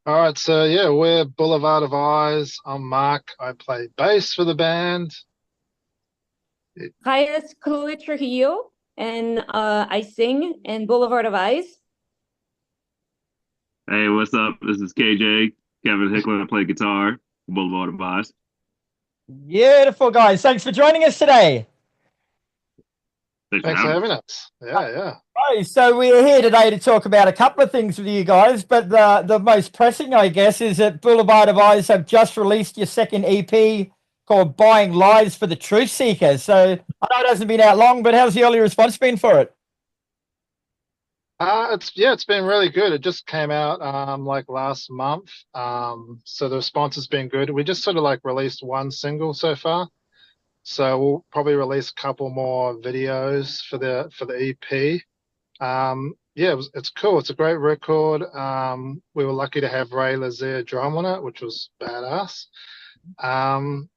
All right, so yeah, we're Boulevard of Eyes. I'm Mark. I play bass for the band. It- Hi, it's Chloe Trujillo, and I sing in Boulevard of Eyes. Hey, what's up? This is KJ, Kevin Hicklin. I play guitar, Boulevard of Boss. Beautiful guys. Thanks for joining us today. Thanks for Thanks for having having us. us. Yeah, yeah. Right, so we're here today to talk about a couple of things with you guys, but the most pressing, I guess, is that Boulevard of Eyes have just released your second EP called Buying Lives for the Truth Seeker. So I know it hasn't been out long, but how's the early response been for it? It's been really good. It just came out like last month. So the response has been good. We just sort of like released one single so far. So we'll probably release a couple more videos for the EP. Yeah, it's cool. It's a great record. We were lucky to have Ray Luzier drum on it, which was badass.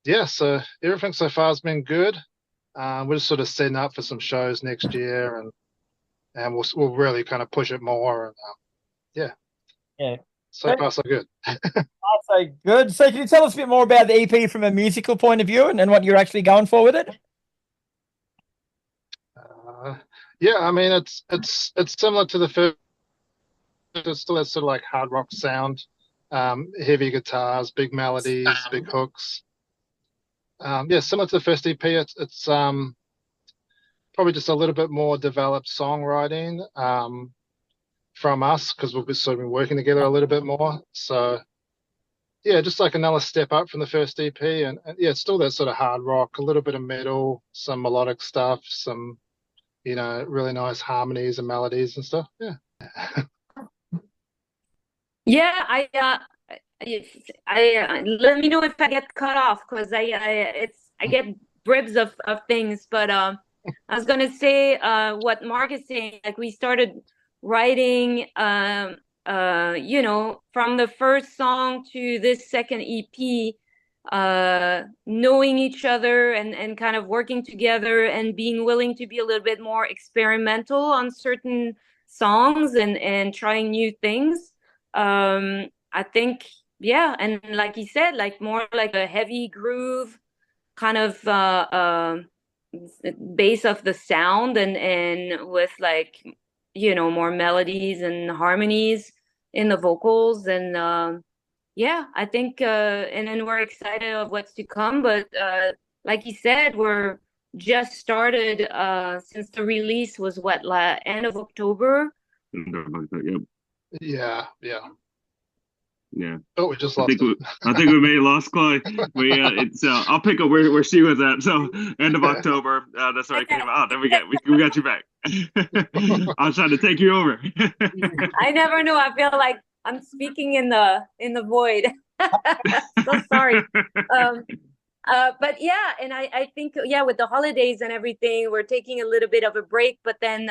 Yeah, so everything so far has been good. We're just sort of setting up for some shows next year, and we'll really kind of push it more. And yeah, Yeah. so far so good. So good. So can you tell us a bit more about the EP from a musical point of view and what you're actually going for with it? Uh, yeah, I mean it's similar to the first. It still has sort of like hard rock sound, heavy guitars, big melodies, big hooks. Yeah, similar to the first EP. It's probably just a little bit more developed songwriting from us because we've sort of been working together a little bit more. So yeah, just like another step up from the first EP, and yeah, it's still that sort of hard rock, a little bit of metal, some melodic stuff, some really nice harmonies and melodies and stuff. Yeah. Yeah, let me know if I get cut off because I get bribs of things. But I was gonna say what Mark is saying. Like we started writing, from the first song to this second EP, knowing each other and kind of working together and being willing to be a little bit more experimental on certain songs and trying new things. I think, yeah, and like you said, like more like a heavy groove kind of base of the sound and with like more melodies and harmonies in the vocals and yeah, I think and then we're excited of what's to come, but like you said, we're just started since the release was what, end of October. Yep. Yeah, yeah. Yeah. Oh, we just I lost think it. we I think we may have lost Chloe. We it's I'll pick up where she was at. So end of October. That's where I came out. Then we got you back. I was trying to take you over. I never know. I feel like I'm speaking in the void. So sorry. Um, but yeah, and I think yeah, with the holidays and everything, we're taking a little bit of a break, but then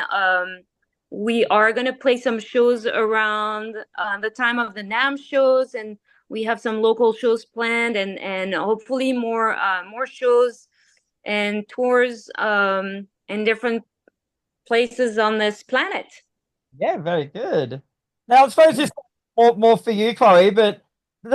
we are gonna play some shows around the time of the NAM shows, and we have some local shows planned, and hopefully more shows and tours in different places on this planet. Yeah, very good. Now, I suppose this is more for you, Chloe, but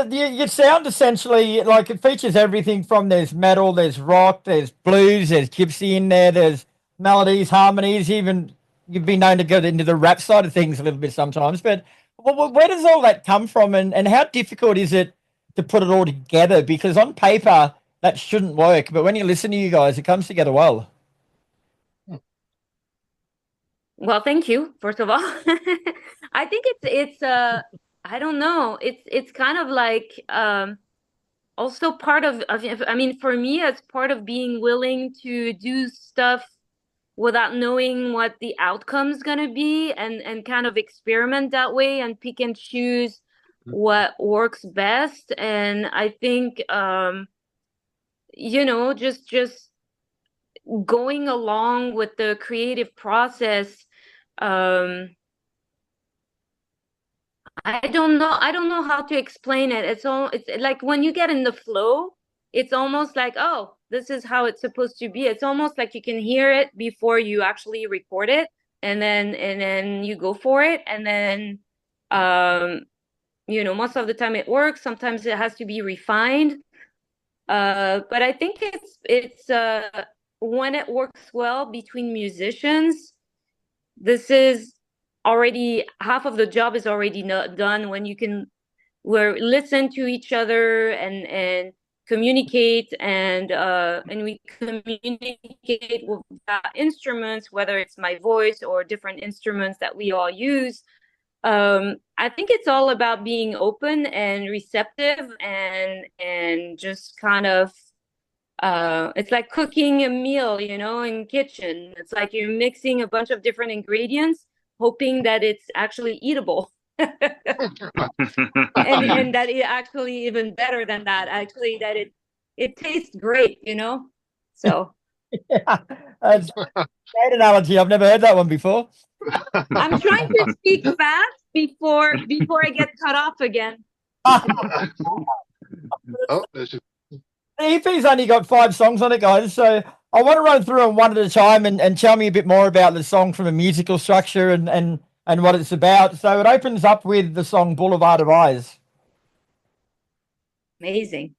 your sound essentially, like it features everything from there's metal, there's rock, there's blues, there's gypsy in there, there's melodies, harmonies, even you've been known to go into the rap side of things a little bit sometimes. But where does all that come from and how difficult is it to put it all together? Because on paper, that shouldn't work, but when you listen to you guys, it comes together well. Well, thank you, first of all. I think it's I don't know. It's kind of like also part of I mean for me it's part of being willing to do stuff without knowing what the outcome's gonna be and kind of experiment that way and pick and choose what works best. And I think just going along with the creative process. um I don't know how to explain it. It's like when you get in the flow, it's almost like, oh, this is how it's supposed to be. It's almost like you can hear it before you actually record it, and then you go for it, and then um most of the time it works. Sometimes it has to be refined. But I think it's when it works well between musicians, this is already half of the job is already not done when you can listen to each other and communicate and we communicate with instruments, whether it's my voice or different instruments that we all use. I think it's all about being open and receptive and just kind of it's like cooking a meal, in kitchen. It's like you're mixing a bunch of different ingredients, hoping that it's actually eatable. and that it actually even better than that, actually, that it tastes great, So Yeah, that's a great analogy. I've never heard that one before. I'm trying to speak fast before I get cut off again. Oh, there's just... The EP's only got 5 songs on it, guys. So I want to run through them one at a time and tell me a bit more about the song from a musical structure and what it's about. So it opens up with the song Boulevard of Eyes. Amazing.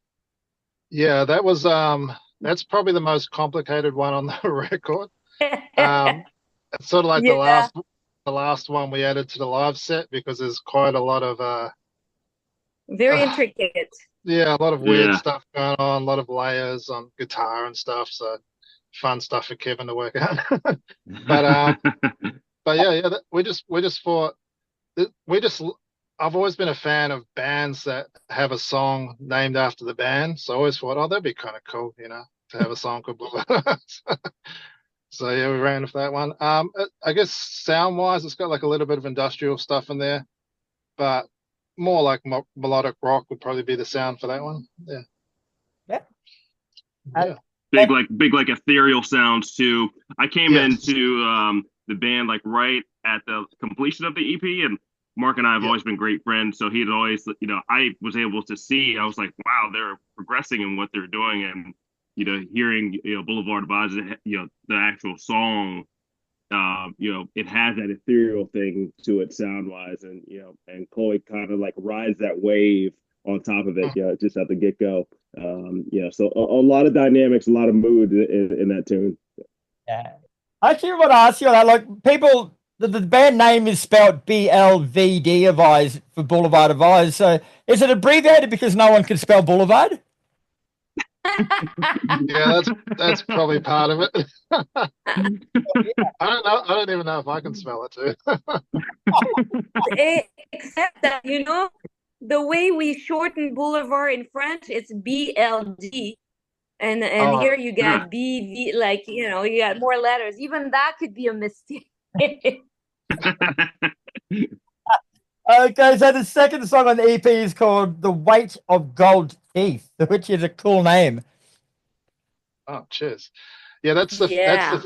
Yeah, that was that's probably the most complicated one on the record. It's sort of like Yeah. the last one we added to the live set because there's quite a lot of Very intricate. yeah, a lot of weird Yeah. stuff going on, a lot of layers on guitar and stuff. So fun stuff for Kevin to work out. But yeah, we just thought I've always been a fan of bands that have a song named after the band. So I always thought, oh, that'd be kind of cool, to have a song called Boulevard. So yeah, we ran with that one. I guess sound wise, it's got like a little bit of industrial stuff in there, but more like melodic rock would probably be the sound for that one. Yeah. Yeah. Yeah. Big like ethereal sounds too. I came Yes. into the band like right at the completion of the EP, and Mark and I have Yeah. always been great friends. So he'd always, I was able to see. I was like, wow, they're progressing in what they're doing, and hearing Boulevard of Eyes, the actual song, it has that ethereal thing to it sound wise, and and Chloe kind of like rides that wave on top of it, just at the get go. So a lot of dynamics, a lot of mood in that tune. Yeah. I actually want to ask you that, like, people, the band name is spelled BLVD of Eyes for Boulevard of Eyes. So is it abbreviated because no one can spell Boulevard? Yeah, that's probably part of it. I don't know. I don't even know if I can spell it too. Except that, the way we shorten boulevard in French, it's BLD. And Oh, here you got BV, like, you got more letters. Even that could be a mistake. Okay, so the second song on the EP is called The Weight of Gold Teeth, which is a cool name. Oh, cheers. Yeah, that's the Yeah.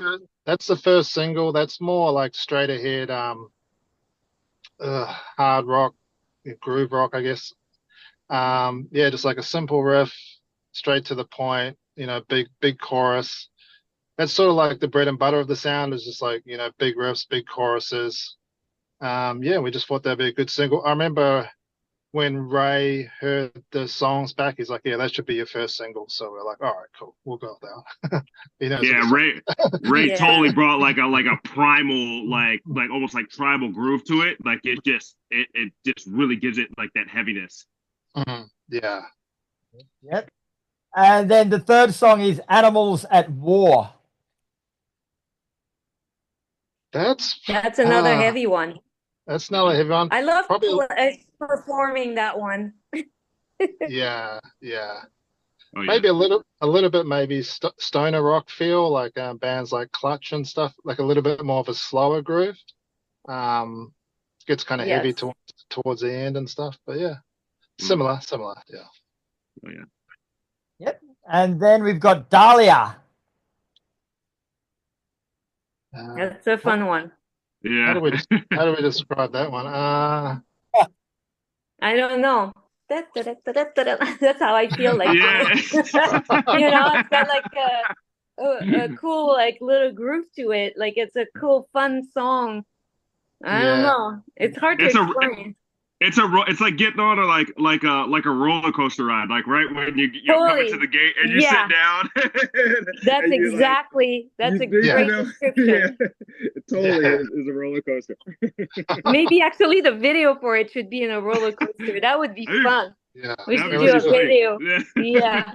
that's the first single. That's more like straight ahead, hard rock, groove rock, I guess. Yeah, just like a simple riff, straight to the point. Big chorus. That's sort of like the bread and butter of the sound. Is just like big riffs, big choruses. Yeah, we just thought that'd be a good single. I remember when Ray heard the songs back, he's like, "Yeah, that should be your first single." So we're like, "All right, cool, we'll go with that." Yeah, Ray Yeah. totally brought like a primal, like almost like tribal groove to it. Like it just really gives it like that heaviness. Yeah. Yep. And then the third song is Animals at War. That's another heavy one. That's another heavy one. I love Probably. performing that one. Yeah. Oh, yeah. Maybe a little bit, maybe stoner rock feel, like bands like Clutch and stuff, like a little bit more of a slower groove. It gets kind of heavy towards the end and stuff, but yeah, similar, yeah. Oh yeah. Yep. And then we've got Dahlia. That's a fun one. Yeah. How do we describe that one? I don't know. That's how I feel like. Yeah. It's got like a cool like little groove to it. Like it's a cool, fun song. I don't know. It's hard to explain. it's like getting on a like a roller coaster ride, like right when you come into the gate and you sit Yeah. down. That's and exactly, that's a great description. It totally is a roller coaster. Maybe actually the video for it should be in a roller coaster. That would be fun. Yeah, We that'd should be do a pretty sweet. video. Yeah. Yeah.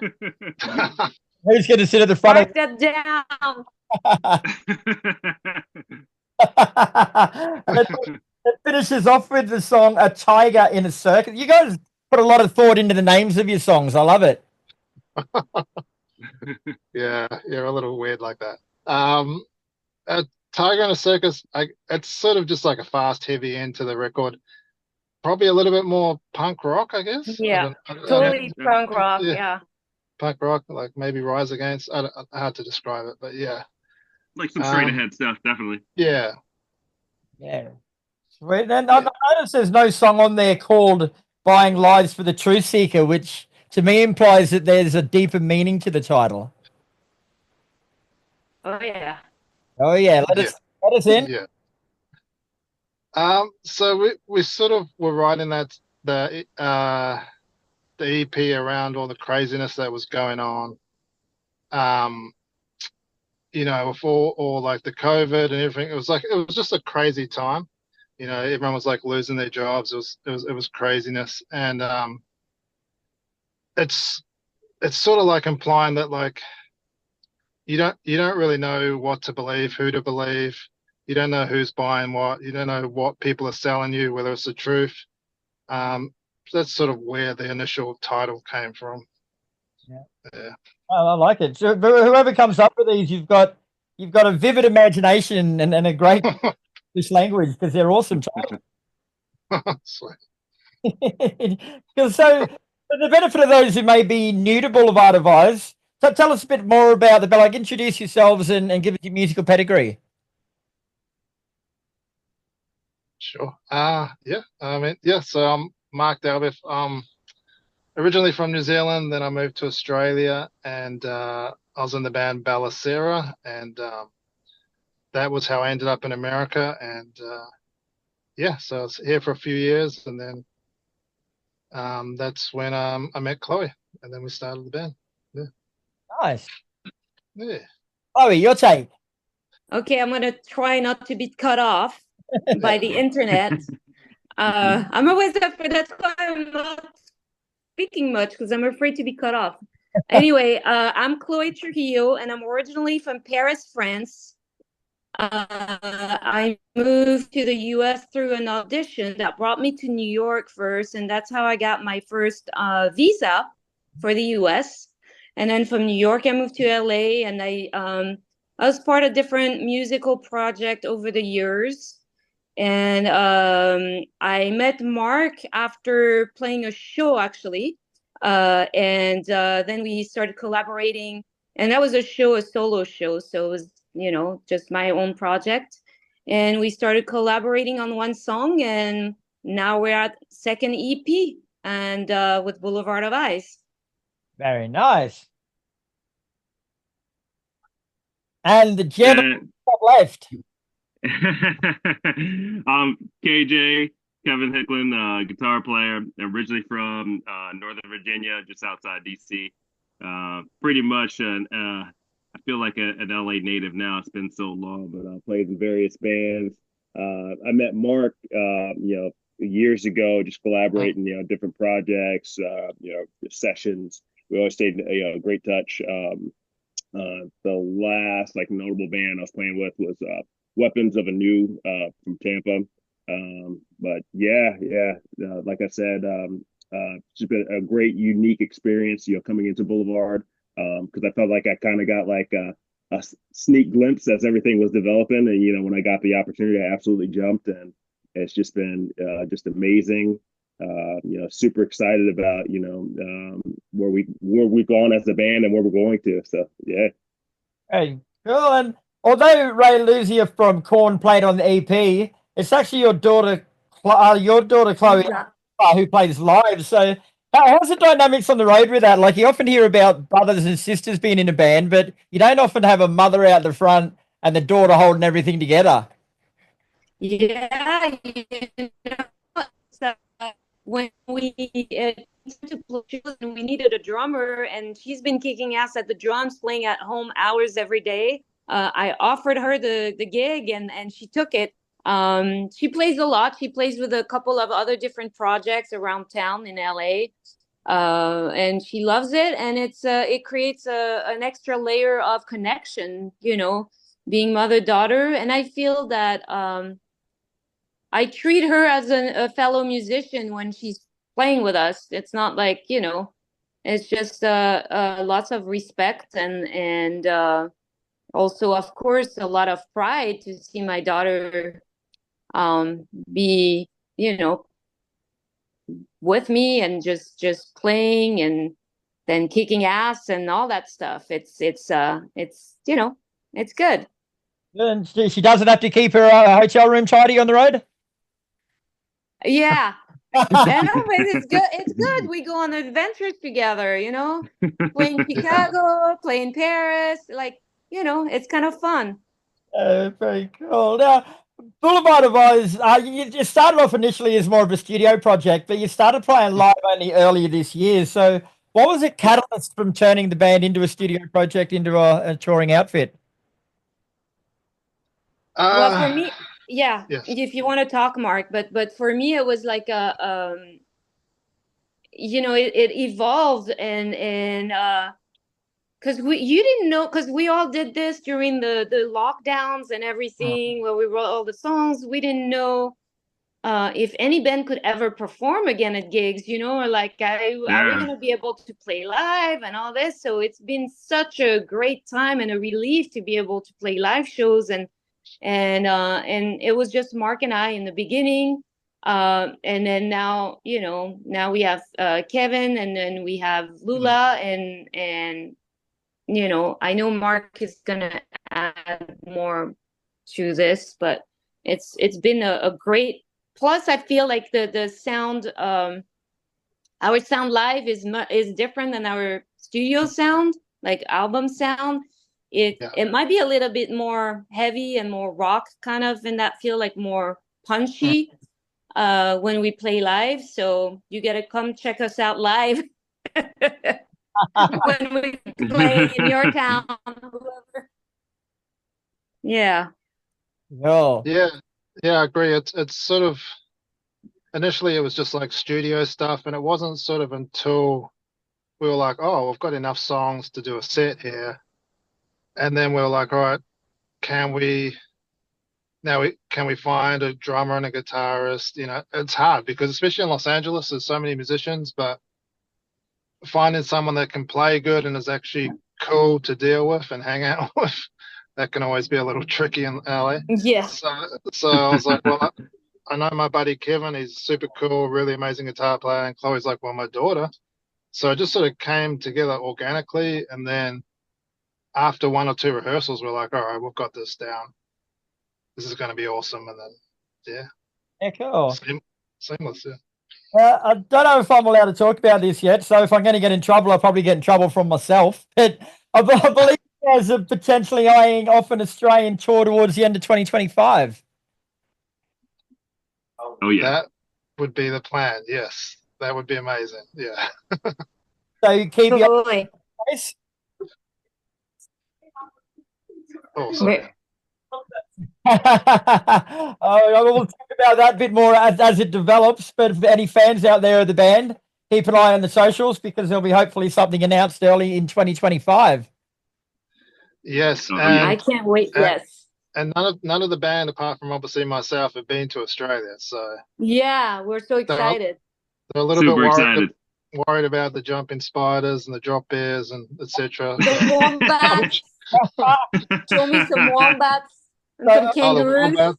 Who's going to sit at the front Mark that down. And it finishes off with the song "A Tiger in a Circus." You guys put a lot of thought into the names of your songs. I love it. Yeah, you're a little weird like that. A Tiger in a Circus, it's sort of just like a fast, heavy end to the record. Probably a little bit more punk rock, I guess. Yeah, I don't totally know. punk rock. Yeah. Yeah. Punk rock, like maybe Rise Against. Hard to describe it, but yeah. Like some straight ahead stuff, definitely. Yeah. Yeah. Sweet. And I noticed there's no song on there called "Buying Lives for the Truth Seeker," which to me implies that there's a deeper meaning to the title. Oh yeah. Oh yeah, let us in. Yeah. So we sort of were writing the EP around all the craziness that was going on. With all like the COVID and everything. It was just a crazy time. Everyone was like losing their jobs. It was craziness, and it's sort of like implying that like you don't really know what to believe, who to believe. You don't know who's buying what. You don't know what people are selling you, whether it's the truth. That's sort of where the initial title came from. Yeah. I like it. So, whoever comes up with these, you've got a vivid imagination and a great English language, because they're awesome titles. Sweet. So, for the benefit of those who may be new to Boulevard of Eyes, so tell us a bit more about the band. Like, introduce yourselves and give us your musical pedigree. Sure. So I'm Mark Dalbeth. Originally from New Zealand, then I moved to Australia, and I was in the band Balacera, and that was how I ended up in America. And so I was here for a few years, and then that's when I met Chloe, and then we started the band. Yeah. Nice. Yeah. Chloe, your take. Okay, I'm gonna try not to be cut off by the internet. I'm always afraid. That's why I'm not speaking much, because I'm afraid to be cut off. Anyway, I'm Chloe Trujillo, and I'm originally from Paris, France. I moved to the US through an audition that brought me to New York first, and that's how I got my first visa for the US. And then from New York, I moved to LA, and I was part of different musical projects over the years. And I met Mark after playing a show, actually. And then we started collaborating. And that was a solo show. So it was, just my own project. And we started collaborating on one song. And now we're at second EP and with Boulevard of Eyes. Very nice. And the gentleman left. KJ, Kevin Hicklin, guitar player, originally from Northern Virginia, just outside DC. Pretty much I feel like an LA native now. It's been so long, but I played in various bands. I met Mark, years ago, just collaborating, different projects, sessions. We always stayed in great touch. The last notable band I was playing with was Weapons of a New from Tampa. But like I said, it's just been a great, unique experience, coming into Boulevard, because I felt like I kind of got a sneak glimpse as everything was developing. And, when I got the opportunity, I absolutely jumped, and it's just been just amazing. Super excited about, where we've gone as a band and where we're going to. So, yeah. Hey, cool. And although Ray Luzier from Korn played on the EP, it's actually your daughter Chloe, who plays live. So how's the dynamics on the road with that? Like, you often hear about brothers and sisters being in a band, but you don't often have a mother out the front and the daughter holding everything together. Yeah, so when we to play and we needed a drummer, and she's been kicking ass at the drums, playing at home hours every day. I offered her the gig, and she took it. She plays a lot. She plays with a couple of other different projects around town in LA. And she loves it, and it creates an extra layer of connection, you know, being mother-daughter. And I feel that I treat her as a fellow musician when she's playing with us. It's not like, you know, it's just lots of respect and also, of course, a lot of pride to see my daughter be, you know, with me and just playing and then kicking ass and all that stuff. It's you know, it's good. And she doesn't have to keep her hotel room tidy on the road. Yeah. I know, but it's good. It's good. We go on adventures together, you know, playing Chicago, playing Paris, like, you know, it's kind of fun. Very cool. Now, Boulevard of Oz, you started off initially as more of a studio project, but you started playing live only earlier this year. So, what was the catalyst from turning the band into a studio project, into a touring outfit? Well, for me, yeah, yes. if you want to talk, Mark, but for me, it was like you know, it evolved and because you didn't know, because we all did this during the lockdowns and everything, where we wrote all the songs. We didn't know if any band could ever perform again at gigs, you know, or like, are we going to be able to play live and all this? So it's been such a great time and a relief to be able to play live shows. And it was just Mark and I in the beginning. And then now, you know, now we have Kevin, and then we have Lullah, and you know, I know Mark is gonna add more to this, but it's been a great. Plus, I feel like the sound, our sound live is different than our studio sound, like album sound. It might be a little bit more heavy and more rock kind of, and that feel like more punchy when we play live. So you gotta come check us out live. When we play in your town, whoever. Yeah. No. Yeah, I agree. It's sort of initially it was just like studio stuff, and it wasn't sort of until we were like, oh, we've got enough songs to do a set here, and then we were like, all right, can we find a drummer and a guitarist? You know, it's hard because especially in Los Angeles, there's so many musicians, but finding someone that can play good and is actually cool to deal with and hang out with, that can always be a little tricky in LA. Yeah. So I was like, well, I know my buddy Kevin, he's super cool, really amazing guitar player, and Chloe's like, well, my daughter. So it just sort of came together organically, and then after one or two rehearsals, we're like, all right, we've got this down. This is going to be awesome. And then, yeah, cool. Seamless, yeah. I don't know if I'm allowed to talk about this yet, so if I'm going to get in trouble, I'll probably get in trouble from myself. But I believe there's a potentially eyeing off an Australian tour towards the end of 2025. Oh, yeah. That would be the plan, yes. That would be amazing, yeah. So you keep your Totally. Oh, sorry. We'll talk about that a bit more as it develops. But if any fans out there of the band, keep an eye on the socials, because there'll be hopefully something announced early in 2025. Yes, I can't wait. Yes. And none of the band, apart from obviously myself, have been to Australia. So yeah, we're so excited. They're a little Super bit excited. Worried about the jumping spiders and the drop bears and etc. The wombats. Show me some wombats and some kangaroos.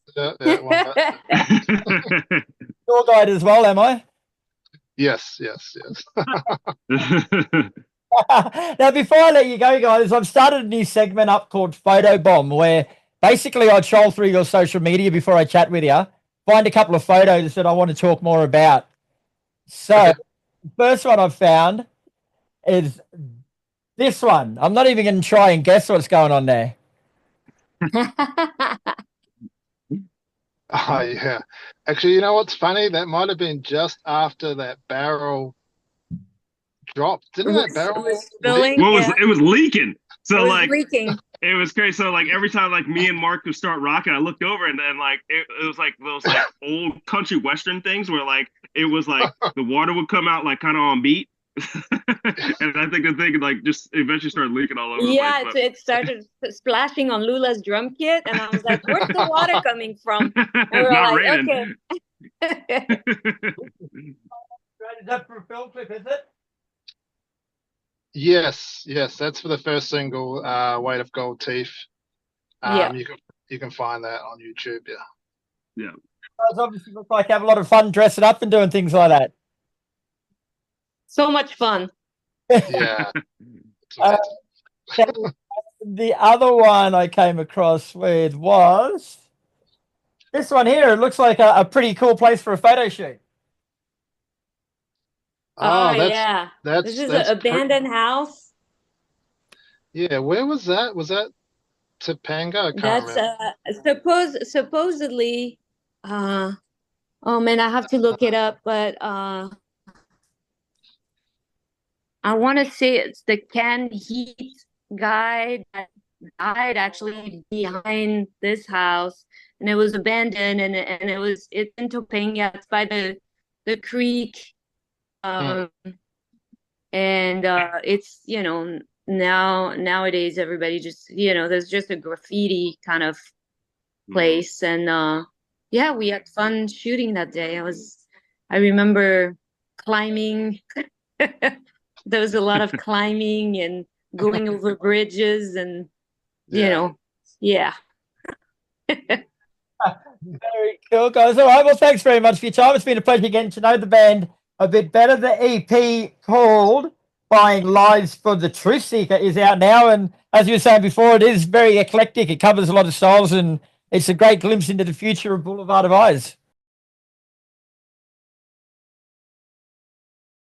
Tour guide as well, am I? Yes. Now, before I let you go, guys, I've started a new segment up called Photo Bomb, where basically I troll through your social media before I chat with you, find a couple of photos that I want to talk more about. So, the first one I've found is this one. I'm not even going to try and guess what's going on there. Oh yeah. Actually, you know what's funny? That might have been just after that barrel dropped. Didn't that Was barrel leak? filling. What was Yeah, it was leaking. it So was like leaking. it was crazy. So like every time like me and Mark would start rocking, I looked over and then like it was like those like old country western things where like it was like the water would come out like kind of on beat. And I think the thing like just eventually started leaking all over the place. Yeah, it started splashing on Lullah's drum kit, and I was like, "Where's the water coming from?" And we It's were not like, raining. "Okay." Is that for a film clip, is it? Yes, yes, that's for the first single, Weight of Gold Teeth. Yeah, You can find that on YouTube, yeah. Yeah. Guys obviously look like you have a lot of fun dressing up and doing things like that. so much fun. Yeah. It's Uh, amazing. the other one I came across with was this one here. It looks like a pretty cool place for a photo shoot. Oh Oh, yeah, this is an that's abandoned house. yeah, where was that? Was that Topanga? I can't That's remember. supposedly. Oh man, I have to look it up, but I want to say it's the Ken Heat guy that died actually behind this house, and it was abandoned, and it's in Topanga. It's by the creek, Hmm. and it's nowadays everybody just there's just a graffiti kind of place, and yeah, we had fun shooting that day. I remember climbing. There was a lot of climbing and going over bridges and Yeah. yeah. Very cool, guys. All right. Well, thanks very much for your time. It's been a pleasure getting to know the band a bit better. The EP called Buying Lives for the Truth Seeker is out now. And as you were saying before, it is very eclectic. It covers a lot of styles and it's a great glimpse into the future of Boulevard of Eyes.